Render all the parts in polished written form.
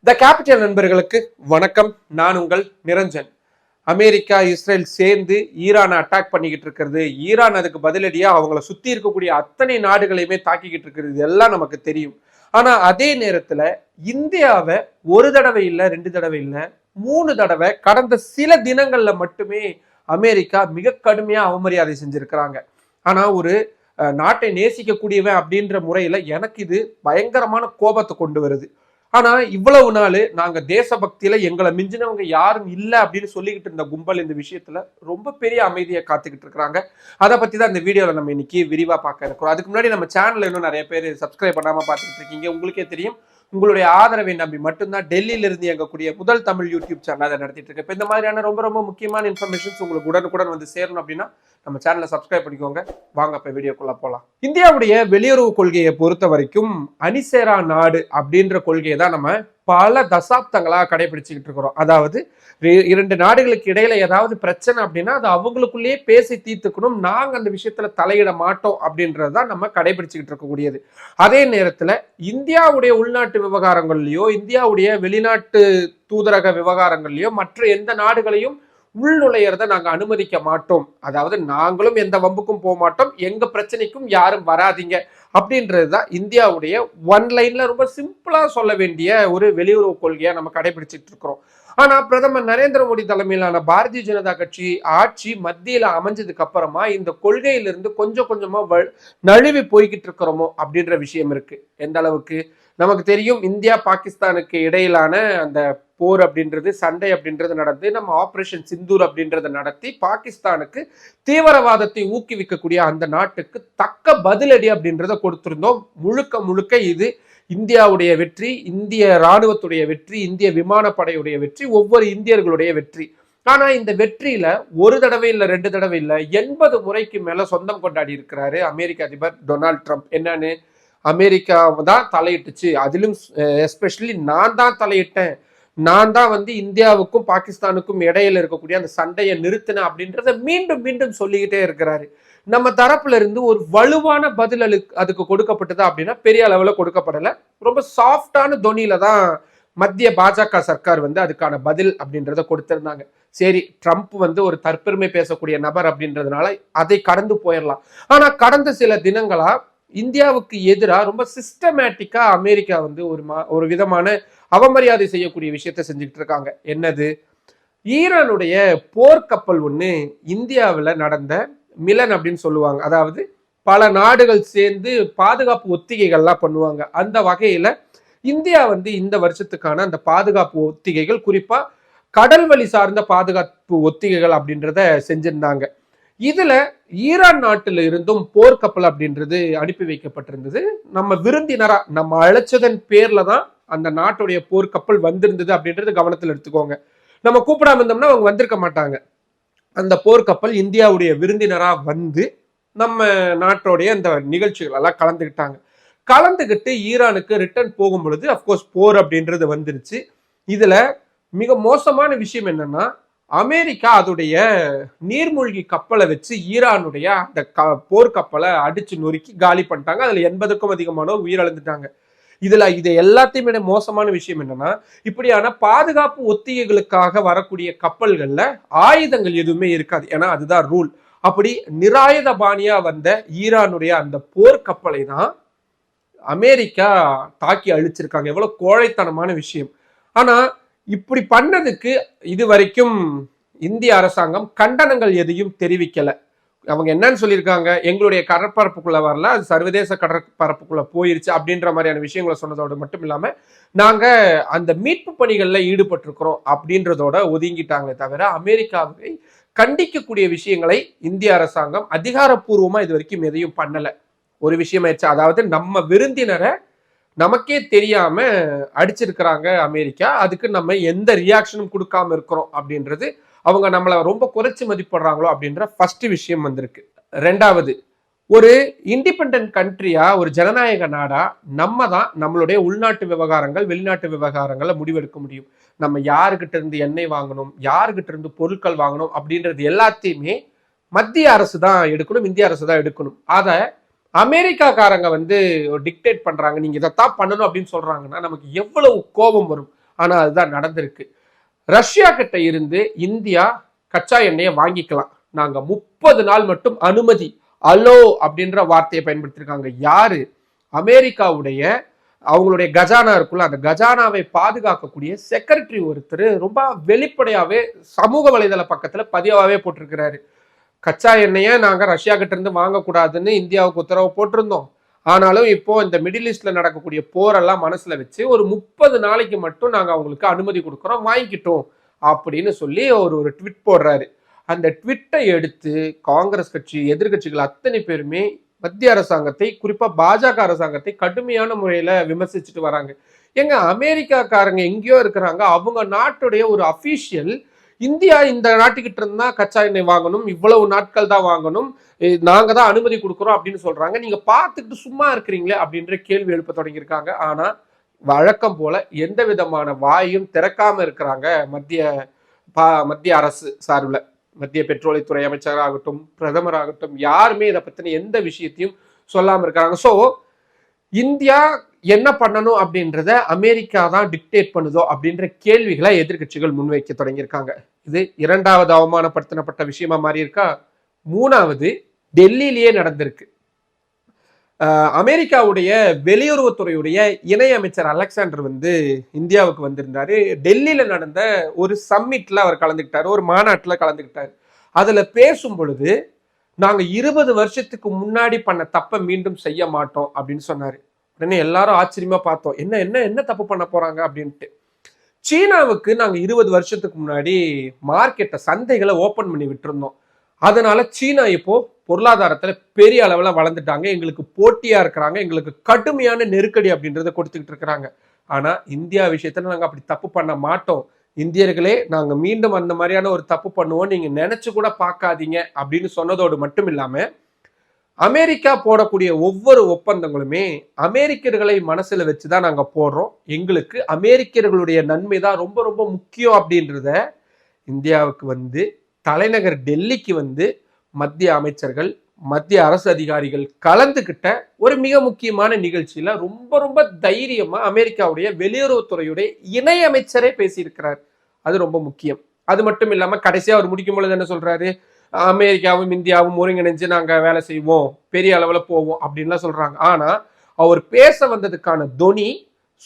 The capital நண்பர்களுக்கு வணக்கம். நான் உங்கள் நிரஞ்சன். அமெரிக்கா இஸ்ரேல் சேர்ந்து ஈரானை அட்டாக் பண்ணிக்கிட்டு இருக்கிறது, ஈரான் அதுக்கு பதிலடியா அவங்கள சுத்தி இருக்கக்கூடிய அத்தனை நாடுகளையுமே தாக்கிக்கிட்டு இருக்கிறது எல்லாம் நமக்கு தெரியும். ஆனா அதே நேரத்துல இந்தியாவை ஒரு தடவை இல்லை, 2 தடவை இல்லை, 3 தடவை கடந்த சில தினங்கள்ல மட்டுமே அமெரிக்கா மிக கடுமையா அவமரியாதை செஞ்சிருக்கிறாங்க. ஆனா ஒரு நாட்டை நேசிக்கக்கூடியவன் அப்படின்ற முறையில எனக்கு இது பயங்கரமான கோபத்தை கொண்டு வருது. ஆனா இவ்வளவு நாள் நாங்க தேசபக்தியில எங்களை மிஞ்சினவங்க யாரும் இல்லை அப்படின்னு சொல்லிக்கிட்டு இருந்த கும்பல் இந்த விஷயத்துல ரொம்ப பெரிய அமைதியை காத்துக்கிட்டு இருக்கிறாங்க. அதை பத்தி தான் இந்த வீடியோல நம்ம இன்னைக்கு விரிவா பார்க்க இருக்கிறோம். அதுக்கு முன்னாடி நம்ம சேனல்ல இன்னும் நிறைய பேர் சப்ஸ்கிரைப் பண்ணாம பார்த்துட்டு இருக்கீங்க. உங்களுக்கே தெரியும், உங்களுடைய ஆதரவை நம்பி மட்டும்தான் டெல்லியில இருந்து இயங்கக்கூடிய முதல் தமிழ் யூடியூப் சேனல் அதை நடத்திட்டு இருக்கு. இப்போ இந்த மாதிரியான ரொம்ப ரொம்ப முக்கியமான இன்ஃபர்மேஷன்ஸ் உங்களுக்கு உடனுக்குடன் வந்து சேரணும் அப்படின்னா நம்ம சேனலை சப்ஸ்கிரைப் பண்ணிக்கோங்க. வாங்க இப்ப வீடியோக்குள்ள போலாம். இந்தியாவுடைய வெளியுறவு கொள்கையை பொறுத்த வரைக்கும் அணிசேரா நாடு அப்படின்ற கொள்கையை தான் நம்ம பல தசாப்தங்களா கடைபிடிச்சுக்கிட்டு இருக்கிறோம். அதாவது 2 நாடுகளுக்கு இடையில ஏதாவது பிரச்சனை அப்படின்னா அது அவங்களுக்குள்ளேயே பேசி தீர்த்துக்கணும், நாங்க அந்த விஷயத்துல தலையிட மாட்டோம் அப்படின்றதுதான் நம்ம கடைபிடிச்சுக்கிட்டு இருக்கக்கூடியது. அதே நேரத்துல இந்தியாவுடைய உள்நாட்டு விவகாரங்கள்லயோ இந்தியாவுடைய வெளிநாட்டு தூதரக விவகாரங்கள்லயோ மற்ற எந்த நாடுகளையும் உள்நுழையறத நாங்க அனுமதிக்க மாட்டோம். அதாவது நாங்களும் எந்த வம்புக்கும் போக மாட்டோம், எங்க பிரச்சனைக்கும் யாரும் வராதிங்க அப்படின்றதுதான் இந்தியாவுடைய ஒன் லைன்ல ரொம்ப சிம்பிளா சொல்ல வேண்டிய ஒரு வெளியுறவு கொள்கையா நம்ம கடைபிடிச்சிட்டு இருக்கிறோம். ஆனா பிரதமர் நரேந்திர மோடி தலைமையிலான பாரதிய ஜனதா கட்சி ஆட்சி மத்தியில அமைஞ்சதுக்கு அப்புறமா இந்த கொள்கையிலிருந்து கொஞ்சம் கொஞ்சமா நழுவி போய்கிட்டு இருக்கிறோமோ அப்படின்ற விஷயம் இருக்கு. எந்த அளவுக்கு நமக்கு தெரியும், இந்தியா பாகிஸ்தானுக்கு இடையிலான அந்த போர் அப்படின்றது, சண்டை அப்படின்றது நடந்து நம்ம ஆபரேஷன் சிந்தூர் அப்படின்றத நடத்தி பாகிஸ்தானுக்கு தீவிரவாதத்தை ஊக்குவிக்கக்கூடிய அந்த நாட்டுக்கு தக்க பதிலடி அப்படின்றத கொடுத்திருந்தோம். முழுக்க முழுக்க இது இந்தியாவுடைய வெற்றி, இந்திய இராணுவத்துடைய வெற்றி, இந்திய விமானப்படையுடைய வெற்றி, ஒவ்வொரு இந்தியர்களுடைய வெற்றி. ஆனா இந்த வெற்றியில ஒரு தடவை இல்லை, 2 தடவை இல்லை, 80 முறைக்கு மேல சொந்தம் கொண்டாடி இருக்கிறாரு அமெரிக்க அதிபர் டொனால்ட் ட்ரம்ப். என்னன்னு, அமெரிக்கா தான் தலையிட்டுச்சு, அதிலும் எஸ்பெஷலி நான் தான் தலையிட்டேன், நான் தான் இந்தியாவுக்கும் பாகிஸ்தானுக்கும் இடையில இருக்கக்கூடிய அந்த சண்டையை நிறுத்தினேன் அப்படின்றத மீண்டும் மீண்டும் சொல்லிக்கிட்டே இருக்கிறாரு. நம்ம தரப்புல இருந்து ஒரு வலுவான பதில் அதுக்கு கொடுக்கப்பட்டதா அப்படின்னா பெரிய அளவுல கொடுக்கப்படல. ரொம்ப சாஃப்டான தொனியில தான் மத்திய பாஜக சர்க்கார் அதுக்கான பதில் அப்படின்றத கொடுத்திருந்தாங்க. சரி, ட்ரம்ப் ஒரு தற்பெருமை பேசக்கூடிய நபர் அப்படின்றதுனால அதை கடந்து போயிடலாம். ஆனா கடந்த சில தினங்களா இந்தியாவுக்கு எதிராக ரொம்ப சிஸ்டமேட்டிக்கா அமெரிக்கா ஒரு விதமான அவமரியாதை செய்யக்கூடிய விஷயத்த செஞ்சுக்கிட்டு இருக்காங்க. என்னது, ஈரானுடைய போர்க்கப்பல் ஒண்ணு இந்தியாவில் நடந்த மிலன் அப்படின்னு சொல்லுவாங்க, அதாவது பல நாடுகள் சேர்ந்து பாதுகாப்பு ஒத்திகைகள்லாம் பண்ணுவாங்க. அந்த வகையில இந்தியா இந்த வருஷத்துக்கான அந்த பாதுகாப்பு ஒத்திகைகள், குறிப்பா கடல் வழி சார்ந்த பாதுகாப்பு ஒத்திகைகள் அப்படின்றத செஞ்சிருந்தாங்க. இதுல ஈரான் நாட்டில இருந்தும் போர்க்கப்பல் அப்படின்றது அனுப்பி வைக்கப்பட்டிருந்தது. நம்ம விருந்தினரா நம்ம அழைச்சதன் பேர்ல தான் அந்த நாட்டுடைய போர்க்கப்பல் வந்திருந்தது அப்படின்றது கவனத்தில் எடுத்துக்கோங்க. நம்ம கூப்பிடாம இருந்தோம்னா அவங்க வந்திருக்க மாட்டாங்க. அந்த போர்க்கப்பல் இந்தியாவுடைய விருந்தினரா நம்ம நாட்டோடைய அந்த நிகழ்ச்சிகள் எல்லாம் கலந்துகிட்டு ஈரானுக்கு ரிட்டர்ன் போகும் பொழுது அப்கோர்ஸ் போர் அப்படின்றது வந்துருச்சு. இதுல மிக மோசமான விஷயம் என்னன்னா, அமெரிக்கா அதோடைய நீர்மூழ்கி கப்பலை வச்சு ஈரானுடைய அந்த போர்க்கப்பலை அடிச்சு நொறுக்கி காலி பண்ணிட்டாங்க. அதுல 80க்கும் அதிகமானோர் உயிரிழந்துட்டாங்க. இது எல்லாத்தையும் விட மோசமான விஷயம் என்னன்னா, இப்படியான பாதுகாப்பு ஒத்திகைகளுக்காக வரக்கூடிய கப்பல்கள்ல ஆயுதங்கள் எதுவுமே இருக்காது. ஏன்னா அதுதான் ரூல். அப்படி நிராயுத பாணியா வந்த ஈரானுடைய அந்த போர்க்கப்பலை தான் அமெரிக்கா தாக்கி அழிச்சிருக்காங்க. எவ்வளவு கோழைத்தனமான விஷயம். ஆனா இப்படி பண்ணதுக்கு இது வரைக்கும் இந்திய அரசாங்கம் கண்டனங்கள் எதையும் தெரிவிக்கல. அவங்க என்னன்னு சொல்லியிருக்காங்க, எங்களுடைய கடற்பரப்புக்குள்ள வரல, அது சர்வதேச கடற்பரப்புக்குள்ள போயிருச்சு அப்படின்ற மாதிரியான விஷயங்களை சொன்னதோடு மட்டும் இல்லாம நாங்க அந்த மீட்பு பணிகள்ல ஈடுபட்டிருக்கிறோம் அப்படின்றதோட ஒதுங்கிட்டாங்க. தவிர அமெரிக்காவை கண்டிக்கக்கூடிய விஷயங்களை இந்திய அரசாங்கம் அதிகாரப்பூர்வமா இது வரைக்கும் எதையும் பண்ணல. ஒரு விஷயம் ஆயிடுச்சு, அதாவது நம்ம விருந்தினரை நமக்கே தெரியாம அடிச்சிருக்கிறாங்க அமெரிக்கா, அதுக்கு நம்ம எந்த ரியாக்ஷனும் கொடுக்காம இருக்கிறோம் அப்படின்றது, அவங்க நம்மளை ரொம்ப குறைச்சி மதிப்பிடுறாங்களோ அப்படின்ற ஃபர்ஸ்ட் விஷயம் வந்திருக்கு. 2வது, ஒரு இண்டிபெண்டன்ட் கண்ட்ரியா, ஒரு ஜனநாயக நாடா நம்ம தான் நம்மளுடைய உள்நாட்டு விவகாரங்கள் வெளிநாட்டு விவகாரங்களை முடிவெடுக்க முடியும். நம்ம யாருக்கிட்ட இருந்து எண்ணெய் வாங்கணும், யாருக்கிட்ட இருந்து பொருட்கள் வாங்கணும் அப்படின்றது எல்லாத்தையுமே மத்திய அரசு தான் எடுக்கணும், இந்திய அரசு தான் எடுக்கணும். அதை அமெரிக்காக்காரங்க டிக்டேட் பண்றாங்க, நீங்க இதைத்தான் பண்ணணும் அப்படின்னு சொல்றாங்கன்னா நமக்கு எவ்வளவு கோபம் வரும். ஆனா அதுதான் நடந்திருக்கு. ரஷ்யா கிட்ட இருந்து இந்தியா கச்சா எண்ணெயை வாங்கிக்கலாம், நாங்க 30 நாள் மட்டும் அனுமதி, அலோ அப்படின்ற வார்த்தையை பயன்படுத்திருக்காங்க. யாரு? அமெரிக்காவுடைய அவங்களுடைய கஜானா இருக்குல்ல, அந்த கஜானாவை பாதுகாக்கக்கூடிய செக்ரட்டரி ஒருத்தர் ரொம்ப வெளிப்படையாவே சமூக வலைதள பக்கத்துல பதிவாவே போட்டிருக்கிறாரு. கச்சா எண்ணெயை நாங்க ரஷ்யா கிட்ட இருந்து வாங்கக்கூடாதுன்னு இந்தியாவுக்கு உத்தரவு போட்டிருந்தோம். ஆனாலும் இப்போ இந்த மிடில் ஈஸ்ட்ல நடக்கக்கூடிய போரெல்லாம் மனசுல வச்சு ஒரு 30 நாளைக்கு மட்டும் நாங்க அவங்களுக்கு அனுமதி கொடுக்குறோம், வாங்கிக்கிட்டோம் அப்படின்னு சொல்லி ஒரு ட்விட் போடுறாரு. அந்த ட்விட்டை எடுத்து காங்கிரஸ் கட்சி, எதிர்கட்சிகள் அத்தனை பேருமே மத்திய அரசாங்கத்தை, குறிப்பா பாஜக அரசாங்கத்தை கடுமையான முறையில விமர்சிச்சுட்டு வராங்க. எங்க அமெரிக்காக்காரங்க எங்கேயோ இருக்கிறாங்க, அவங்க நாட்டுடைய ஒரு அபிஷியல் இந்தியா இந்த நாட்டுக்கிட்ட இருந்தா கச்சா எண்ணெய் வாங்கணும், இவ்வளவு நாட்கள் தான் வாங்கணும், நாங்க தான் அனுமதி கொடுக்குறோம் அப்படின்னு சொல்றாங்க, நீங்க பார்த்துட்டு சும்மா இருக்கிறீங்களே அப்படின்ற கேள்வி எழுப்ப தொடங்கியிருக்காங்க. ஆனா வழக்கம் போல எந்த விதமான வாயும் திறக்காம இருக்கிறாங்க மத்திய அரசு சார்பில். மத்திய பெட்ரோலியத்துறை அமைச்சராகட்டும், பிரதமராகட்டும், யாருமே இதை பத்தின எந்த விஷயத்தையும் சொல்லாம இருக்காங்க. ஸோ இந்தியா என்ன பண்ணணும் அப்படின்றத அமெரிக்கா தான் டிக்டேட் பண்ணுதோ அப்படின்ற கேள்விகளை எதிர்கட்சிகள் முன்வைக்க தொடங்கியிருக்காங்க. இது இரண்டாவது அவமானப்படுத்தப்பட்ட விஷயமா மாறி இருக்கா. மூணாவது டெல்லியிலேயே நடந்திருக்கு. அமெரிக்காவுடைய வெளியுறவுத்துறையுடைய இணையமைச்சர் அலெக்சாண்டர் இந்தியாவுக்கு வந்திருந்தாரு. டெல்லியில நடந்த ஒரு சம்மிட்ல அவர் கலந்துக்கிட்டாரு, ஒரு மாநாட்டில் கலந்துக்கிட்டாரு. அதுல பேசும் பொழுது நாங்க 20 வருஷத்துக்கு முன்னாடி பண்ண தப்பை மீண்டும் செய்ய மாட்டோம் அப்படின்னு சொன்னாரு. உடனே எல்லாரும் ஆச்சரியமா பார்த்தோம், என்ன என்ன என்ன தப்பு பண்ண போறாங்க அப்படின்ட்டு. சீனாவுக்கு நாங்க 20 வருஷத்துக்கு முன்னாடி மார்க்கெட்டை, சந்தைகளை ஓபன் பண்ணி விட்டுருந்தோம். அதனால சீனா இப்போ பொருளாதாரத்துல பெரிய அளவுல வளர்ந்துட்டாங்க, எங்களுக்கு போட்டியா இருக்கிறாங்க, எங்களுக்கு கடுமையான நெருக்கடி அப்படின்றத கொடுத்துக்கிட்டு இருக்கிறாங்க. ஆனா இந்தியா விஷயத்துல நாங்க அப்படி தப்பு பண்ண மாட்டோம், இந்தியர்களே நாங்க மீண்டும் அந்த மாதிரியான ஒரு தப்பு பண்ணுவோம், நீங்க நினைச்சு கூட பார்க்காதீங்க அப்படின்னு சொன்னதோடு மட்டும் இல்லாம அமெரிக்கா போடக்கூடிய ஒவ்வொரு ஒப்பந்தங்களுமே அமெரிக்கர்களை மனசுல வச்சுதான் நாங்க போடுறோம், எங்களுக்கு அமெரிக்கர்களுடைய நன்மை தான் ரொம்ப ரொம்ப முக்கியம் அப்படின்றத இந்தியாவுக்கு தலைநகர் டெல்லிக்கு மத்திய அமைச்சர்கள், மத்திய அரசு அதிகாரிகள் கலந்துகிட்ட ஒரு மிக முக்கியமான நிகழ்ச்சியில ரொம்ப ரொம்ப தைரியமா அமெரிக்காவுடைய வெளியுறவுத்துறையுடைய இணை அமைச்சரே பேசியிருக்கிறார். அது ரொம்ப முக்கியம். அது மட்டும் இல்லாம கடைசியா அவர் முடிக்கும் பொழுது என்ன சொல்றாரு, அமெரிக்காவும் இந்தியாவும் ஒருங்கிணைஞ்சு நாங்க வேலை செய்வோம், பெரிய அளவுல போவோம் அப்படின்லாம் சொல்றாங்க. ஆனா அவர் பேச வந்ததுக்கான தொனி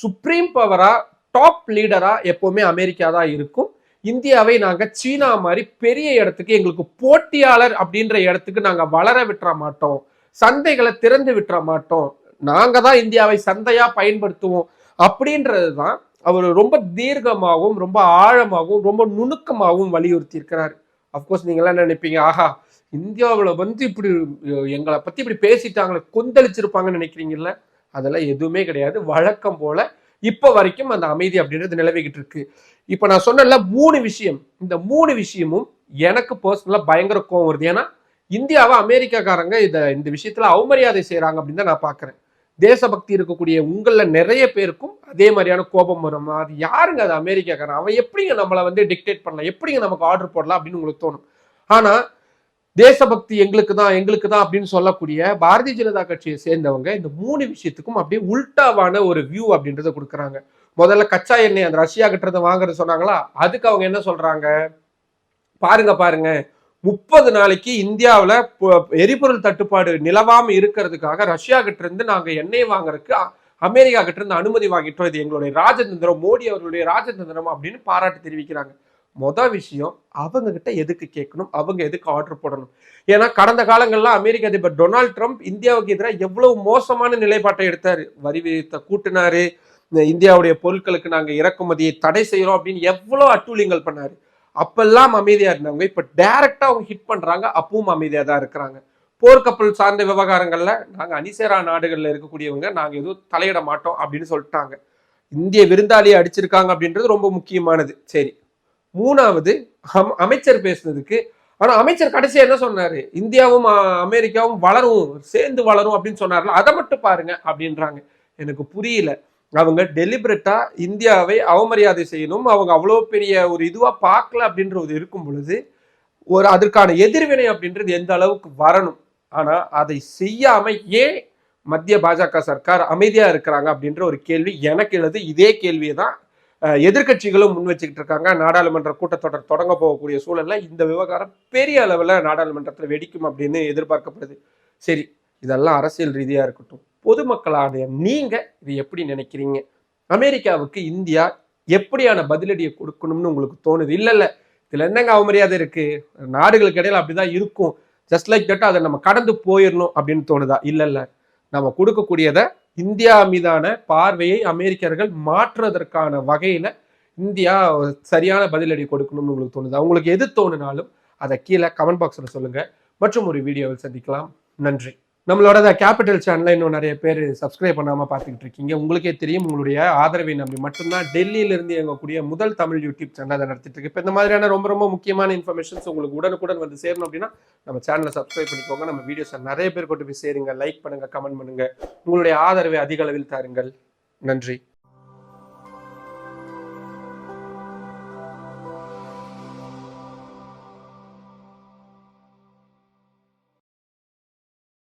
சுப்ரீம் பவரா, டாப் லீடரா எப்பவுமே அமெரிக்கா தான் இருக்கும், இந்தியாவை நாங்க சீனா மாதிரி பெரிய இடத்துக்கு, எங்களுக்கு போட்டியாளர் அப்படின்ற இடத்துக்கு நாங்க வளர விட்டுற மாட்டோம், சந்தைகளை திறந்து விட்டுற மாட்டோம், நாங்க தான் இந்தியாவை சந்தையா பயன்படுத்துவோம் அப்படின்றதுதான் அவர் ரொம்ப தீர்க்கமாகவும் ரொம்ப ஆழமாகவும் ரொம்ப நுணுக்கமாகவும் வலியுறுத்தி இருக்கிறார். அப்கோர்ஸ் நீங்க எல்லாம் நினைப்பீங்க, ஆஹா இந்தியாவில் இப்படி எங்களை பத்தி இப்படி பேசிட்டாங்களே, கொந்தளிச்சிருப்பாங்கன்னு நினைக்கிறீங்கல்ல, அதெல்லாம் எதுவுமே கிடையாது. வழக்கம் போல இப்ப வரைக்கும் அந்த அமைதி அப்படின்றது நிலவிக்கிட்டு இருக்கு. இப்ப நான் சொன்னல 3 விஷயம், இந்த 3 விஷயமும் எனக்கு பர்சனலா பயங்கர கோவம் வருது. ஏன்னா இந்தியாவை அமெரிக்காக்காரங்க இந்த விஷயத்துல அவமரியாதை செய்யறாங்க அப்படின்னு தான் நான் பாக்குறேன். தேசபக்தி இருக்கக்கூடிய உங்கள நிறைய பேருக்கும் அதே மாதிரியான கோபம் வரும். அது யாருங்க அது அமெரிக்காக்காரன், அவன் எப்படிங்க நம்மளை டிக்டேட் பண்ணலாம், எப்படிங்க நமக்கு ஆர்டர் போடலாம் அப்படின்னு உங்களுக்கு தோணும். ஆனா தேசபக்தி எங்களுக்கு தான் அப்படின்னு சொல்லக்கூடிய பாரதிய ஜனதா கட்சியை சேர்ந்தவங்க இந்த 3 விஷயத்துக்கும் அப்படியே உல்டாவான ஒரு வியூ அப்படின்றத கொடுக்குறாங்க. முதல்ல கச்சா எண்ணெய் அந்த ரஷ்யா கிட்ட இருந்து வாங்குறது சொன்னாங்களா, அதுக்கு அவங்க என்ன சொல்றாங்க பாருங்க 30 நாளைக்கு இந்தியாவில் எரிபொருள் தட்டுப்பாடு நிலவாம இருக்கிறதுக்காக ரஷ்யா கிட்ட இருந்து நாங்க எண்ணெய் வாங்குறதுக்கு அமெரிக்கா கிட்ட இருந்து அனுமதி வாங்கிட்டோம், இது எங்களுடைய ராஜதந்திரம், மோடி அவர்களுடைய ராஜதந்திரம் அப்படின்னு பாராட்டு தெரிவிக்கிறாங்க. மொதல் விஷயம், அவங்க கிட்ட எதுக்கு கேட்கணும், அவங்க எதுக்கு ஆர்டர் போடணும்? ஏன்னா கடந்த காலங்கள்ல அமெரிக்க அதிபர் டொனால்ட் ட்ரம்ப் இந்தியாவுக்கு எதிராக எவ்வளவு மோசமான நிலைப்பாட்டை எடுத்தாரு, வரி விதித்த கூட்டினாரு, இந்தியாவுடைய பொருட்களுக்கு நாங்க இறக்குமதியை தடை செய்யறோம் அப்படின்னு எவ்வளவு அட்டூழியங்கள் பண்ணாரு. அப்பெல்லாம் அமைதியா இருந்தவங்க இப்ப டைரக்டா அவங்க ஹிட் பண்றாங்க, அப்பவும் அமைதியா தான் இருக்கிறாங்க. போர்க்கப்பல் சார்ந்த விவகாரங்கள்ல நாங்க அணிசேரா நாடுகள்ல இருக்கக்கூடியவங்க நாங்க எதுவும் தலையிட மாட்டோம் அப்படின்னு சொல்லிட்டாங்க. இந்திய விருந்தாளியை அடிச்சிருக்காங்க அப்படின்றது ரொம்ப முக்கியமானது. சரி, மூணாவது அமைச்சர் பேசுனதுக்கு, ஆனா அமைச்சர் கடைசியா என்ன சொன்னாரு, இந்தியாவும் அமெரிக்காவும் வளரும், சேர்ந்து வளரும் அப்படின்னு சொன்னார்ல, அதை மட்டும் பாருங்க அப்படின்றாங்க. எனக்கு புரியல, அவங்க டெலிபரேட்டா இந்தியாவை அவமரியாதை செய்யணும், அவங்க அவ்வளோ பெரிய ஒரு இதுவா பார்க்கல அப்படின்றது இருக்கும் பொழுது ஒரு அதற்கான எதிர்வினை அப்படின்றது எந்த அளவுக்கு வரணும். ஆனா அதை செய்யாம ஏன் மத்திய பாஜக சர்க்கார் அமைதியா இருக்கிறாங்க அப்படின்ற ஒரு கேள்வி எனக்கு எழுது. இதே கேள்வியை தான் எதிர்கட்சிகளும் முன் வச்சுக்கிட்டு இருக்காங்க. நாடாளுமன்ற கூட்டத்தொடர் தொடங்க போகக்கூடிய சூழல்ல இந்த விவகாரம் பெரிய அளவில் நாடாளுமன்றத்தில் வெடிக்கும் அப்படின்னு எதிர்பார்க்கப்படுது. சரி, இதெல்லாம் அரசியல் ரீதியா இருக்கட்டும். பொதுமக்களான நீங்க இது எப்படி நினைக்கிறீங்க? அமெரிக்காவுக்கு இந்தியா எப்படியான பதிலடியை கொடுக்கணும்னு உங்களுக்கு தோணுது? இல்ல இதுல என்னங்க அவமரியாதை இருக்கு, நாடுகளுக்கு இடையில அப்படிதான் இருக்கும், ஜஸ்ட் லைக் தட் அதை நம்ம கடந்து போயிடணும் அப்படின்னு தோணுதா? இல்ல நம்ம கொடுக்கக்கூடியதை இந்தியா மீதான பார்வையை அமெரிக்கர்கள் மாற்றுவதற்கான வகையில இந்தியா சரியான பதிலடி கொடுக்கணும்னு உங்களுக்கு தோணுதா? உங்களுக்கு எது தோணுனாலும் அதை கீழே கமெண்ட் பாக்ஸ்ல சொல்லுங்க. மற்றும் ஒரு வீடியோவில் சந்திக்கலாம். நன்றி. நம்மளோட கேபிட்டல் சேனல்ல இன்னும் நிறைய பேர் சப்ஸ்கிரைப் பண்ணாம பார்த்துக்கிட்டு இருக்கீங்க. உங்களுக்கே தெரியும், உங்களுடைய ஆதரவை நம்பி மட்டும்தான் டெல்லியில இருந்து இயங்கக்கூடிய முதல் தமிழ் யூடியூப் சேனல் அதை நடத்திட்டு இருக்கு. இப்போ இந்த மாதிரியான ரொம்ப முக்கியமான இன்ஃபர்மேஷன்ஸ் உங்களுக்கு உடனுக்குடன் வந்து சேரணும் அப்படின்னா நம்ம சேனலை சப்ஸ்கிரைப் பண்ணிக்கோங்க. நம்ம வீடியோஸை நிறைய பேர் கொண்டு போய் சேருங்க, லைக் பண்ணுங்க, கமெண்ட் பண்ணுங்க. உங்களுடைய ஆதரவை அதிக அளவில் தாருங்கள். நன்றி.